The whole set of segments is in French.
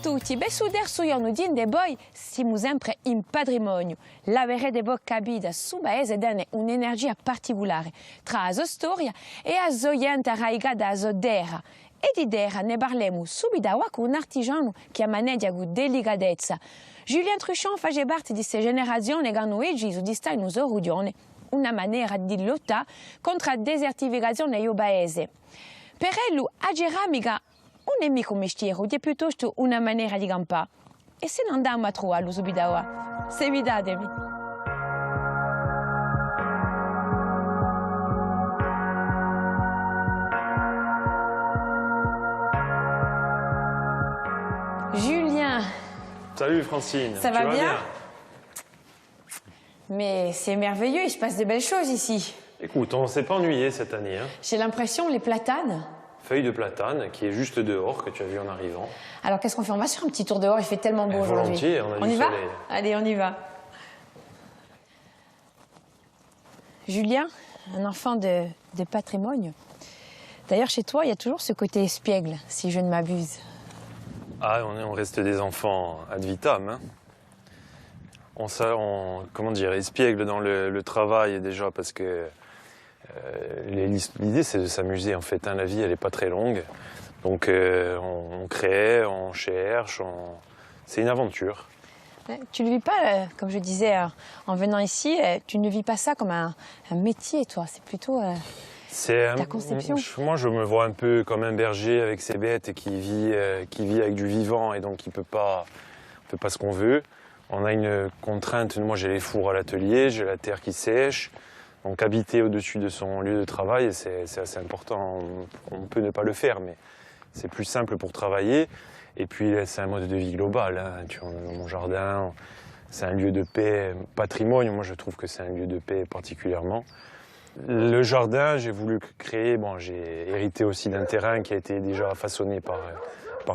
tutti, adesso io non dico poi siamo sempre in patrimonio. La verrete voi capita, su paese dà un'energia particolare tra la storia e la gente arraigata alla terra. E di terra ne parliamo subito con un artigiano che maneggia con delicatezza. Julien Truchon fa parte di questa generazione che hanno deciso di stare in uso rudione, una maniera di lottare contro la desertificazione del paese. Per lui, la ceramica non è mica un mestiere, è piuttosto una maniera di campare. E se non andiamo a trovarlo subito ora? Se evitatemi. Julien. Salut Francine. Ça va bien? Mais c'est merveilleux, il se passe de belles choses ici. Écoute, on ne s'est pas ennuyé cette année. Hein. J'ai l'impression, les platanes. Feuille de platane qui est juste dehors, que tu as vu en arrivant. Alors qu'est-ce qu'on fait? On va sur un petit tour dehors, il fait tellement beau aujourd'hui. Volontiers, on a du y va? soleil. Allez, on y va. Julien, un enfant de patrimoine. D'ailleurs, chez toi, il y a toujours ce côté espiègle, si je ne m'abuse. Ah, on reste des enfants ad vitam. Hein. Comment dire, espiègle dans le travail déjà, parce que l'idée, c'est de s'amuser en fait. Hein. La vie, elle n'est pas très longue. Donc, on crée, on cherche, c'est une aventure. Tu ne vis pas, comme je disais en venant ici, tu ne vis pas ça comme un métier, toi. C'est plutôt ta conception. Moi, je me vois un peu comme un berger avec ses bêtes et qui vit avec du vivant et donc il peut pas ce qu'on veut. On a une contrainte. Moi, j'ai les fours à l'atelier, j'ai la terre qui sèche. Donc, habiter au-dessus de son lieu de travail, c'est assez important. On peut ne pas le faire, mais c'est plus simple pour travailler. Et puis, c'est un mode de vie global. Hein. Mon jardin, c'est un lieu de paix, patrimoine. Moi, je trouve que c'est un lieu de paix particulièrement. Le jardin, j'ai voulu créer. Bon, j'ai hérité aussi d'un terrain qui a été déjà façonné par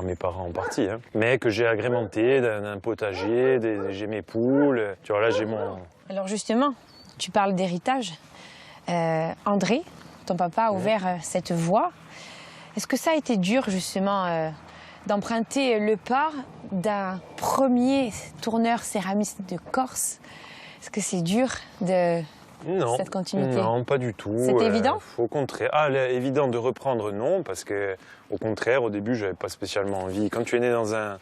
mes parents en partie, hein. Mais que j'ai agrémenté d'un potager, j'ai mes poules. Tu vois, là, j'ai mon... Alors justement, tu parles d'héritage. André, ton papa a ouvert cette voie. Est-ce que ça a été dur, justement, d'emprunter le pas d'un premier tourneur céramiste de Corse? Est-ce que c'est dur de cette continuité? Non, pas du tout. C'était évident? Au contraire. Ah, évident de reprendre, non, parce que au contraire, au début, j'avais pas spécialement envie. Quand tu es né dans un...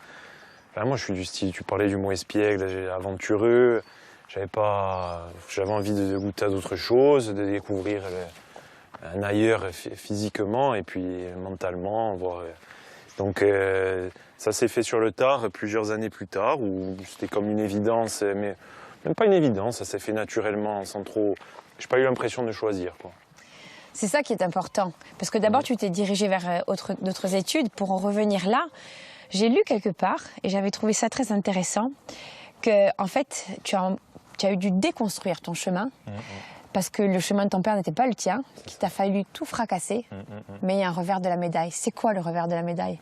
Enfin, moi, je suis du style, tu parlais du mot espiègle, aventureux. J'avais envie de goûter à d'autres choses, de découvrir un ailleurs physiquement et puis mentalement. Donc ça s'est fait sur le tard, plusieurs années plus tard, où c'était comme une évidence, mais même pas une évidence, ça s'est fait naturellement, sans trop... J'ai pas eu l'impression de choisir, quoi. C'est ça qui est important, parce que d'abord tu t'es dirigé vers d'autres études. Pour en revenir là, j'ai lu quelque part, et j'avais trouvé ça très intéressant, que en fait tu as dû déconstruire ton chemin, parce que le chemin de ton père n'était pas le tien, qu'il t'a fallu tout fracasser, mais il y a un revers de la médaille. C'est quoi le revers de la médaille?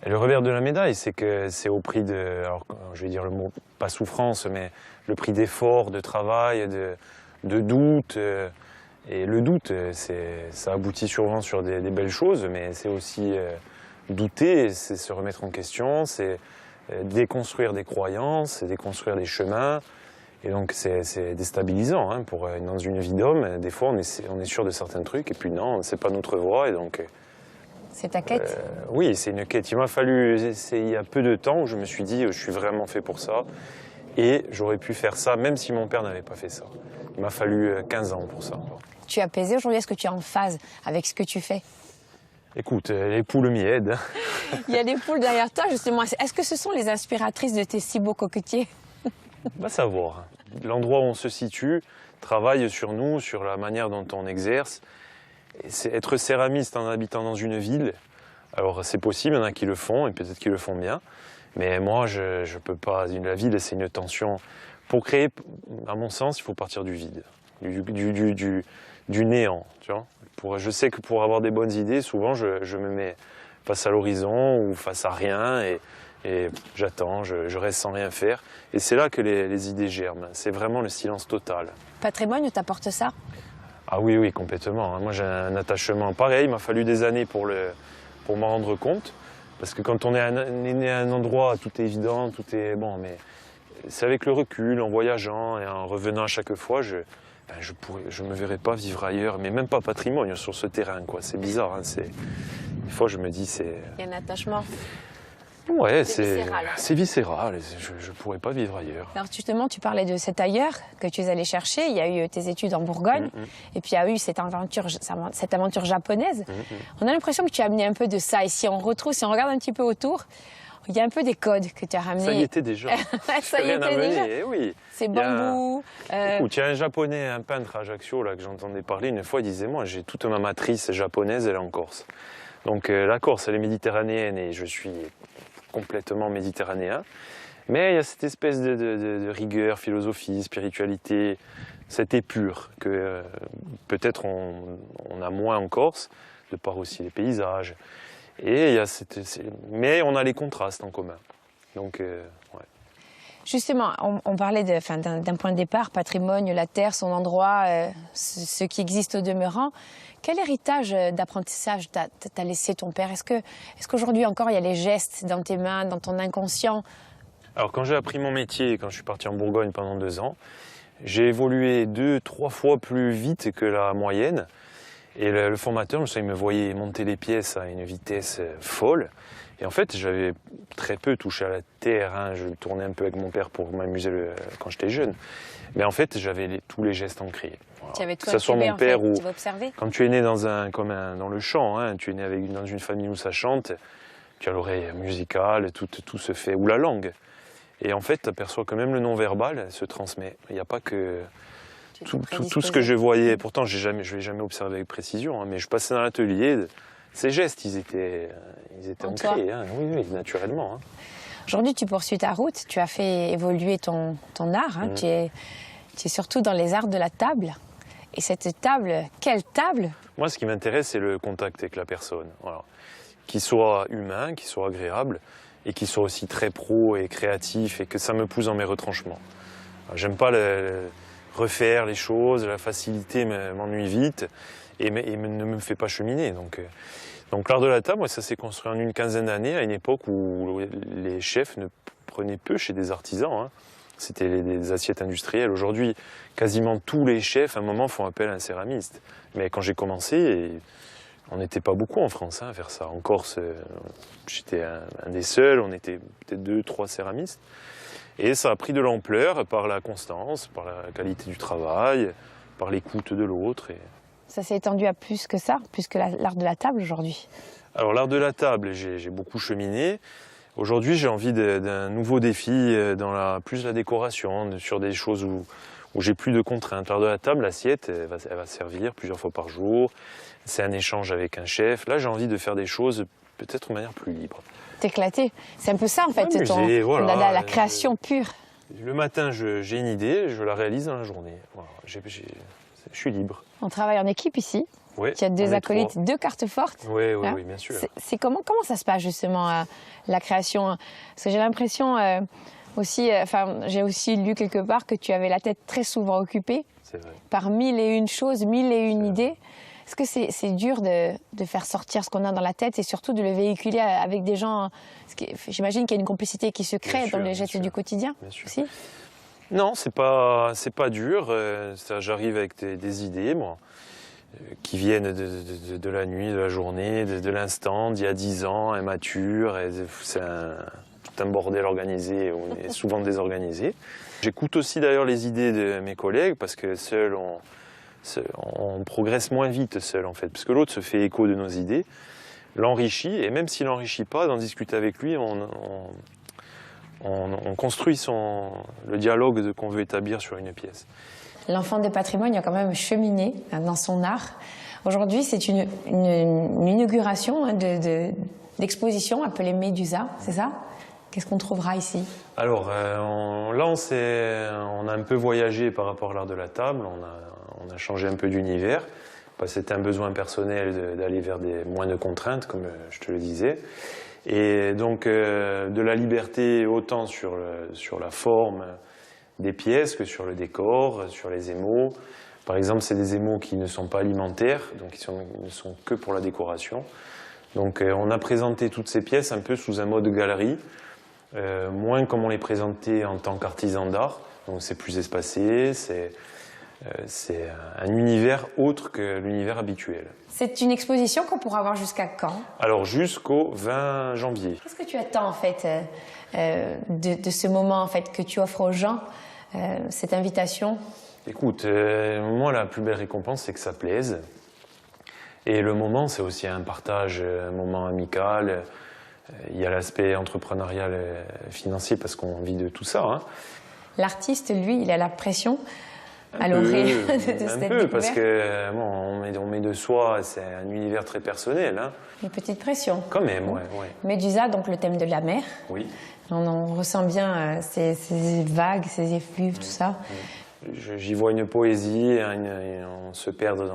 Le revers de la médaille, c'est que c'est au prix de, alors je vais dire le mot, pas souffrance, mais le prix d'effort, de travail, de doute. Et le doute, ça aboutit souvent sur des belles choses, mais c'est aussi douter, c'est se remettre en question, c'est déconstruire des croyances, c'est déconstruire des chemins. Et donc c'est déstabilisant, hein, dans une vie d'homme. Des fois, on est sûr de certains trucs, et puis non, c'est pas notre voie. Et donc, c'est ta quête? Oui, c'est une quête. Il m'a fallu, c'est il y a peu de temps où je me suis dit, je suis vraiment fait pour ça. Et j'aurais pu faire ça, même si mon père n'avait pas fait ça. Il m'a fallu 15 ans pour ça. Tu es apaisé aujourd'hui? Est-ce que tu es en phase avec ce que tu fais? Écoute, les poules m'y aident. Il y a des poules derrière toi, justement. Est-ce que ce sont les inspiratrices de tes si beaux cocotiers? Va savoir. L'endroit où on se situe travaille sur nous, sur la manière dont on exerce. C'est être céramiste en habitant dans une ville. Alors c'est possible, il y en a qui le font, et peut-être qu'ils le font bien. Mais moi, je peux pas. La ville, c'est une tension. Pour créer, à mon sens, il faut partir du vide, du néant. Tu vois. Je sais que pour avoir des bonnes idées, souvent, je me mets face à l'horizon ou face à rien, et j'attends, je reste sans rien faire. Et c'est là que les idées germent. C'est vraiment le silence total. Patrimoine t'apporte ça? Ah oui, complètement. Moi, j'ai un attachement pareil. Il m'a fallu des années pour m'en rendre compte. Parce que quand on est né à un endroit, tout est évident, tout est bon, mais c'est avec le recul, en voyageant et en revenant à chaque fois, je me verrais pas vivre ailleurs, mais même pas patrimoine sur ce terrain, quoi. C'est bizarre, hein, des fois je me dis c'est. Il y a un attachement. Ouais, viscéral. C'est viscéral. Je pourrais pas vivre ailleurs. Alors justement, tu parlais de cet ailleurs que tu es allé chercher. Il y a eu tes études en Bourgogne, et puis il y a eu cette aventure japonaise. On a l'impression que tu as amené un peu de ça. Et si on retrouve, si on regarde un petit peu autour, il y a un peu des codes que tu as ramenés. Ça y était déjà. Ça y était déjà. Eh oui. C'est bambou. Écoute, il y a un japonais, un peintre à Ajaccio là, que j'entendais parler une fois, il disait, moi j'ai toute ma matrice japonaise, elle est en Corse. Donc la Corse, elle est méditerranéenne et je suis complètement méditerranéen. Mais il y a cette espèce de rigueur, philosophie, spiritualité, cette épure que peut-être on a moins en Corse, de par aussi les paysages. Et il y a mais on a les contrastes en commun. Donc, ouais. Justement, on parlait d'un point de départ, patrimoine, la terre, son endroit, ce qui existe au demeurant. Quel héritage d'apprentissage t'a laissé ton père? Est-ce qu'aujourd'hui encore il y a les gestes dans tes mains, dans ton inconscient? Alors quand j'ai appris mon métier, quand je suis parti en Bourgogne pendant 2 ans, j'ai évolué 2-3 fois plus vite que la moyenne. Et le formateur, il me voyait monter les pièces à une vitesse folle. Et en fait, j'avais très peu touché à la terre. Hein. Je tournais un peu avec mon père pour m'amuser quand j'étais jeune. Mais en fait, j'avais tous les gestes ancrés. Voilà. Tu avais tout que ce soit mon père ou tu vas observer. Quand tu es né dans le chant, hein, tu es né dans une famille où ça chante, tu as l'oreille musicale, tout se fait, ou la langue. Et en fait, tu aperçois que même le non-verbal se transmet. Il n'y a pas que tout ce que je voyais. Pourtant, je ne l'ai jamais observé avec précision, hein, mais je passais dans l'atelier, ces gestes, ils étaient ancrés, hein, oui, naturellement. Hein. Aujourd'hui, tu poursuis ta route, tu as fait évoluer ton art, hein, tu es surtout dans les arts de la table. Et cette table, quelle table? Moi, ce qui m'intéresse, c'est le contact avec la personne. Voilà. Qu'il soit humain, qu'il soit agréable, et qu'il soit aussi très pro et créatif, et que ça me pousse dans mes retranchements. J'aime pas refaire les choses, la facilité m'ennuie vite, et ne me fait pas cheminer. Donc l'art de la table, ça s'est construit en une quinzaine d'années, à une époque où les chefs ne prenaient peu chez des artisans. Hein. C'était des assiettes industrielles. Aujourd'hui, quasiment tous les chefs, à un moment, font appel à un céramiste. Mais quand j'ai commencé, on n'était pas beaucoup en France à faire ça. En Corse, j'étais un des seuls, on était peut-être 2-3 céramistes. Et ça a pris de l'ampleur par la constance, par la qualité du travail, par l'écoute de l'autre. Ça s'est étendu à plus que ça, plus que l'art de la table aujourd'hui? Alors l'art de la table, j'ai beaucoup cheminé. Aujourd'hui, j'ai envie d'un nouveau défi dans plus la décoration, sur des choses où j'ai plus de contraintes. L'art de la table, l'assiette, elle va servir plusieurs fois par jour. C'est un échange avec un chef. Là, j'ai envie de faire des choses peut-être de manière plus libre. T'éclater. C'est un peu ça, en fait, la création pure. Le matin, j'ai une idée, je la réalise dans la journée. Voilà, je suis libre. On travaille en équipe ici. Oui, tu as 2 acolytes, 2 cartes fortes. Oui, hein, bien sûr. Comment ça se passe, justement, la création? Parce que j'ai l'impression aussi, j'ai aussi lu quelque part que tu avais la tête très souvent occupée par 1001 choses, 1001 idées. Est-ce que c'est dur de faire sortir ce qu'on a dans la tête et surtout de le véhiculer avec des gens? J'imagine qu'il y a une complicité qui se crée dans les gestes du quotidien aussi. Non, c'est pas dur. J'arrive avec des idées, moi, qui viennent de la nuit, de la journée, de l'instant, d'il y a 10 ans, immature. C'est tout un bordel organisé, on est souvent désorganisé. J'écoute aussi d'ailleurs les idées de mes collègues parce que seul on progresse moins vite seul en fait, parce que l'autre se fait écho de nos idées, l'enrichit, et même s'il n'enrichit pas, d'en discuter avec lui, on construit le dialogue qu'on veut établir sur une pièce. L'enfant des patrimoines a quand même cheminé dans son art. Aujourd'hui, c'est une inauguration d'exposition appelée Médusa, c'est ça? Qu'est-ce qu'on trouvera ici? Alors, là, on a un peu voyagé par rapport à l'art de la table. On a changé un peu d'univers. C'était un besoin personnel d'aller vers moins de contraintes, comme je te le disais. Et donc, de la liberté autant sur la forme des pièces que sur le décor, sur les émaux. Par exemple, c'est des émaux qui ne sont pas alimentaires, donc ils ne sont que pour la décoration. Donc on a présenté toutes ces pièces un peu sous un mode galerie, moins comme on les présentait en tant qu'artisan d'art. Donc c'est plus espacé, c'est un univers autre que l'univers habituel. C'est une exposition qu'on pourra voir jusqu'à quand? Alors jusqu'au 20 janvier. Qu'est-ce que tu attends en fait de ce moment en fait que tu offres aux gens, cette invitation? Écoute, moi la plus belle récompense c'est que ça plaise. Et le moment c'est aussi un partage, un moment amical. Il y a l'aspect entrepreneurial financier parce qu'on vit de tout ça. Hein. L'artiste, lui, il a la pression à l'orée de cette découverte. Parce que bon, on met de soi, c'est un univers très personnel. Hein. Une petite pression. Quand même, ouais. Médusa, donc le thème de la mer. Oui. On ressent bien ces vagues, ces effluves, tout ça. J'y vois une poésie, on se perd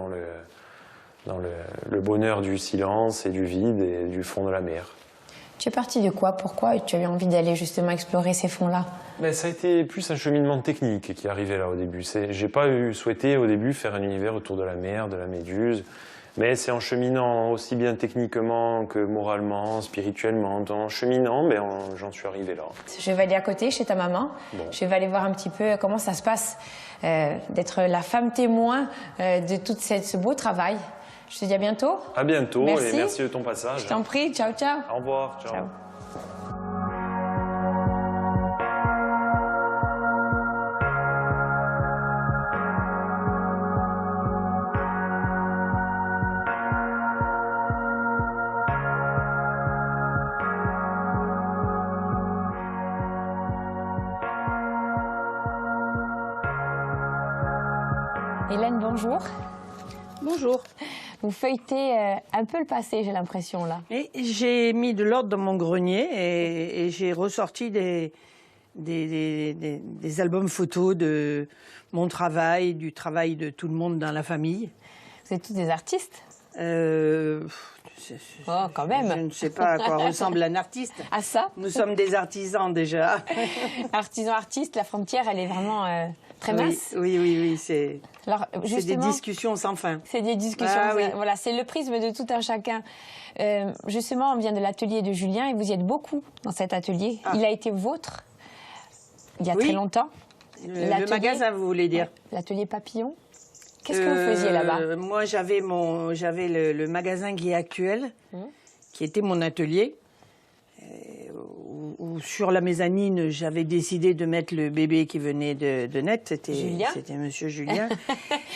dans le bonheur du silence et du vide et du fond de la mer. Tu es parti de quoi? Pourquoi tu as eu envie d'aller justement explorer ces fonds-là? Ben, ça a été plus un cheminement technique qui arrivait là au début. J'ai pas souhaité au début faire un univers autour de la mer, de la méduse, mais c'est en cheminant aussi bien techniquement que moralement, spirituellement. En cheminant, j'en suis arrivé là. Je vais aller à côté chez ta maman. Bon. Je vais aller voir un petit peu comment ça se passe d'être la femme témoin de tout ce beau travail. Je te dis à bientôt. À bientôt. Merci. Et merci de ton passage. Je t'en prie. Ciao, ciao. Au revoir. Ciao. Ciao. Hélène, bonjour. Bonjour. Vous feuilletez un peu le passé, j'ai l'impression, là. Et j'ai mis de l'ordre dans mon grenier et j'ai ressorti des albums photos de mon travail, du travail de tout le monde dans la famille. Vous êtes tous des artistes? Oh, quand même. Je ne sais pas à quoi ressemble un artiste. À ça? Nous sommes des artisans déjà. Artisan-artiste, la frontière, elle est vraiment très mince. Oui, c'est des discussions sans fin. C'est des discussions, oui. Voilà, c'est le prisme de tout un chacun. Justement, on vient de l'atelier de Julien et vous y êtes beaucoup dans cet atelier. Il a été vôtre il y a très longtemps. Le magasin, vous voulez dire? L'atelier Papillon. Qu'est-ce que vous faisiez là-bas? Moi, j'avais le magasin qui est actuel, qui était mon atelier. Où sur la mezzanine, j'avais décidé de mettre le bébé qui venait de naître. C'était Monsieur Julien.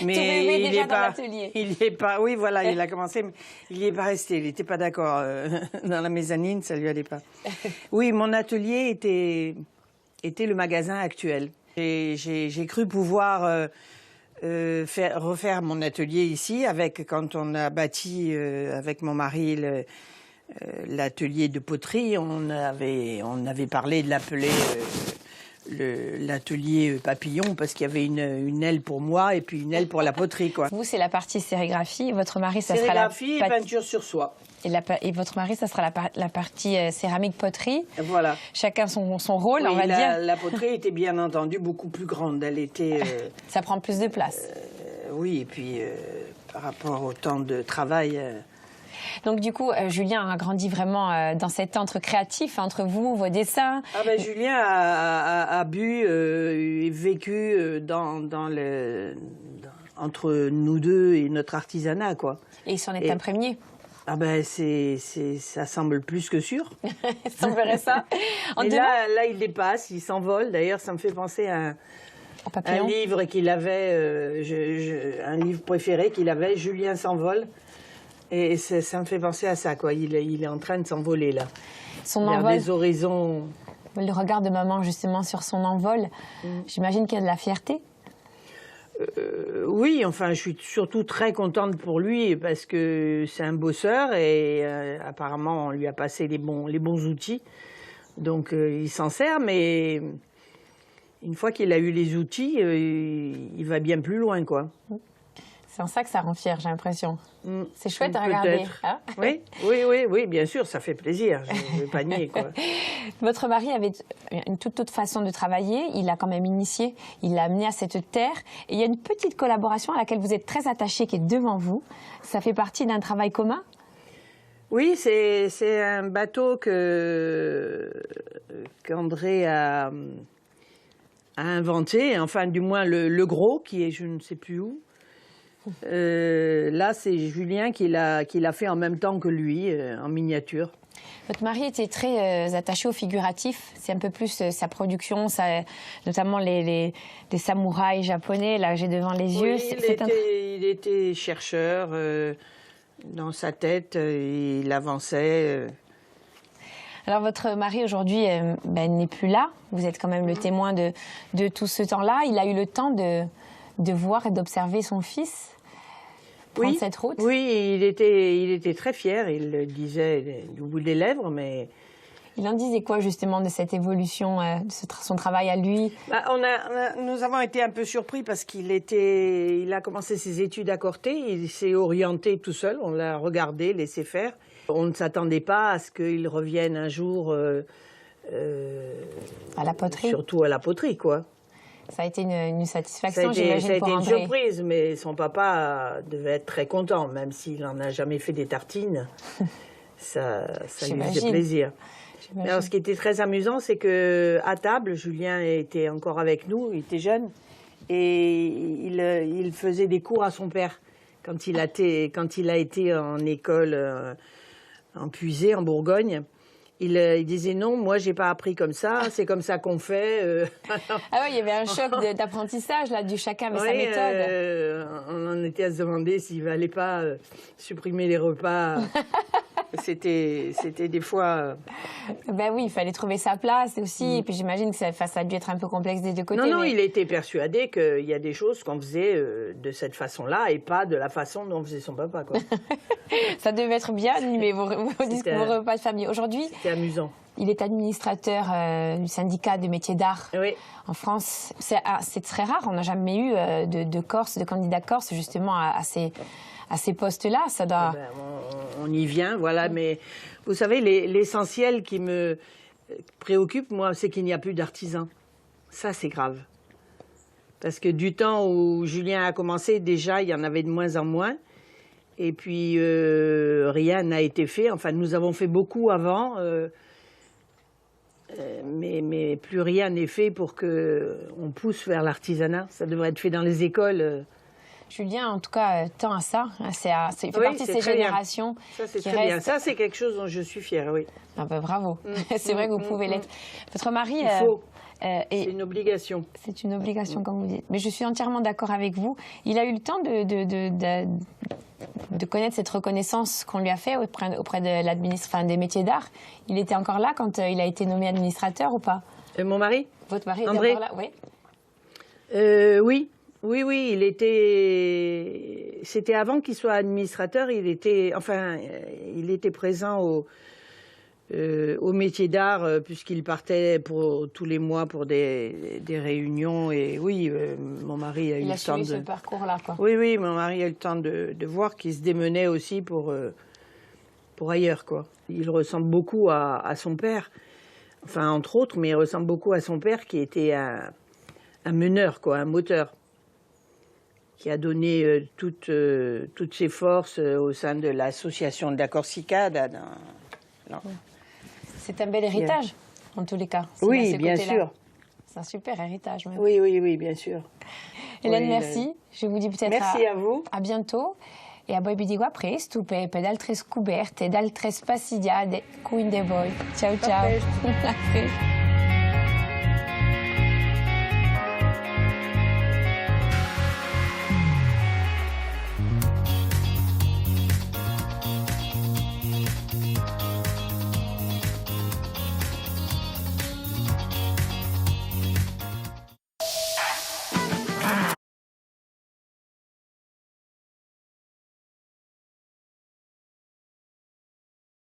Mais il n'est pas. Il est pas. Oui, voilà, il a commencé. Mais il n'y est pas resté. Il n'était pas d'accord dans la mezzanine, ça lui allait pas. Oui, mon atelier était le magasin actuel. J'ai cru pouvoir refaire mon atelier ici quand on a bâti avec mon mari l'atelier de poterie. On avait parlé de l'appeler l'atelier Papillon parce qu'il y avait une aile pour moi et puis une aile pour la poterie, quoi. Vous, c'est la partie sérigraphie. Votre mari, ça sera sérigraphie et peinture sur soie. Et votre mari, ça sera la partie céramique poterie. Voilà. Chacun son rôle, on va dire. La poterie était bien entendu beaucoup plus grande. Elle était. Ça prend plus de place. Oui, et puis par rapport au temps de travail. Donc du coup, Julien a grandi vraiment dans cet entre créatif, entre vous, vos dessins. Ah ben, Julien a bu et vécu entre nous deux et notre artisanat, quoi. Et il s'en est imprégné. Ah ben ça semble plus que sûr. Ça semblerait ça. Et là, il dépasse, il s'envole. D'ailleurs, ça me fait penser à un livre qu'il avait, un livre préféré qu'il avait, Julien s'envole. Et ça me fait penser à ça, quoi. Il est en train de s'envoler, là. Son vers envol. des horizons. Le regard de maman, justement, sur son envol. J'imagine qu'il y a de la fierté. Oui, enfin, je suis surtout très contente pour lui parce que c'est un bosseur et apparemment, on lui a passé les bons outils. Donc, il s'en sert, mais une fois qu'il a eu les outils, il va bien plus loin, quoi. C'est en ça que ça rend fier, j'ai l'imprestion. C'est chouette à regarder. Hein? Oui, bien sûr, ça fait plaisir. Je ne vais pas nier, quoi. Votre mari avait une toute autre façon de travailler. Il l'a quand même initié. Il l'a amené à cette terre. Et il y a une petite collaboration à laquelle vous êtes très attachés qui est devant vous. Ça fait partie d'un travail commun? Oui, c'est un bateau qu'André a inventé, enfin du moins le gros, qui est je ne sais plus où. Là, c'est Julien qui l'a fait en même temps que lui, en miniature. Votre mari était très attaché au figuratif. C'est un peu plus sa production, notamment les samouraïs japonais. Là, j'ai devant les yeux. Oui, il était chercheur. Dans sa tête, il avançait. Alors, votre mari, aujourd'hui, n'est plus là. Vous êtes quand même le témoin de tout ce temps-là. Il a eu le temps de voir et d'observer son fils prendre cette route. Oui, il était très fier. Il le disait du bout des lèvres, mais... Il en disait quoi, justement, de cette évolution, de son travail à lui? Nous avons été un peu surpris parce il a commencé ses études à Corté. Il s'est orienté tout seul. On l'a regardé, laissé faire. On ne s'attendait pas à ce qu'il revienne un jour... à la poterie. Surtout à la poterie, quoi. Ça a été une satisfaction, j'imagine, ça a été pour une André. surprise, mais son papa devait être très content, même s'il n'en a jamais fait des tartines. Ça lui faisait plaisir. Alors, ce qui était très amusant, c'est qu'à table, Julien était encore avec nous, il était jeune, et il faisait des cours à son père quand il a été en école en Puisée, en Bourgogne. Il disait non, moi j'ai pas appris comme ça, c'est comme ça qu'on fait. Ah oui, il y avait un choc d'apprentissage là, du chacun avec sa méthode. On en était à se demander s'il valait pas supprimer les repas. C'était des fois... Ben oui, il fallait trouver sa place aussi. Et puis j'imagine que ça a dû être un peu complexe des deux côtés. Non, il était persuadé qu'il y a des choses qu'on faisait de cette façon-là et pas de la façon dont faisait son papa, quoi. Ça devait être bien animé, vos repas de famille. Aujourd'hui, c'était amusant. Il est administrateur du syndicat de métiers d'art en France. C'est très rare, on n'a jamais eu de Corse, de candidats corse justement à ces postes-là. Ça doit... on y vient, voilà, mais vous savez, l'essentiel qui me préoccupe, moi, c'est qu'il n'y a plus d'artisans. Ça, c'est grave. Parce que du temps où Julien a commencé, déjà, il y en avait de moins en moins. Et puis, rien n'a été fait. Enfin, nous avons fait beaucoup avant, mais plus rien n'est fait pour qu'on pousse vers l'artisanat. Ça devrait être fait dans les écoles. Julien, en tout cas, tend à ça. Il fait partie de ces générations. Ça, c'est très bien. Ça, c'est quelque chose dont je suis fière, oui. Ah ben, bravo. C'est vrai que vous pouvez l'être. Votre mari... Il faut. C'est une obligation. C'est une obligation, comme vous dites. Mais je suis entièrement d'accord avec vous. Il a eu le temps de connaître cette reconnaissance qu'on lui a fait auprès de des métiers d'art. Il était encore là quand il a été nommé administrateur ou pas? Mon mari? Votre mari André? était encore là? Oui. Oui, il était... C'était avant qu'il soit administrateur, il était présent au métier d'art, puisqu'il partait tous les mois pour des réunions. Et oui, mon mari a eu le temps de... Il a suivi ce parcours-là, quoi. Oui, mon mari a eu le temps de voir qu'il se démenait aussi pour ailleurs, quoi. Il ressemble beaucoup à son père, enfin, entre autres, mais il ressemble beaucoup à son père, qui était un meneur, quoi, un moteur, qui a donné toutes ses forces au sein de l'association de la Corsica. C'est un bel héritage, en tous les cas. Oui, bien sûr. C'est un super héritage, même. Oui, bien sûr. Hélène, merci. Je vous dis peut-être merci à vous. À bientôt. E a voi vi dico a presto per altre scoperte, d'altre spaziate qui in voi. Ciao, ciao. A presto.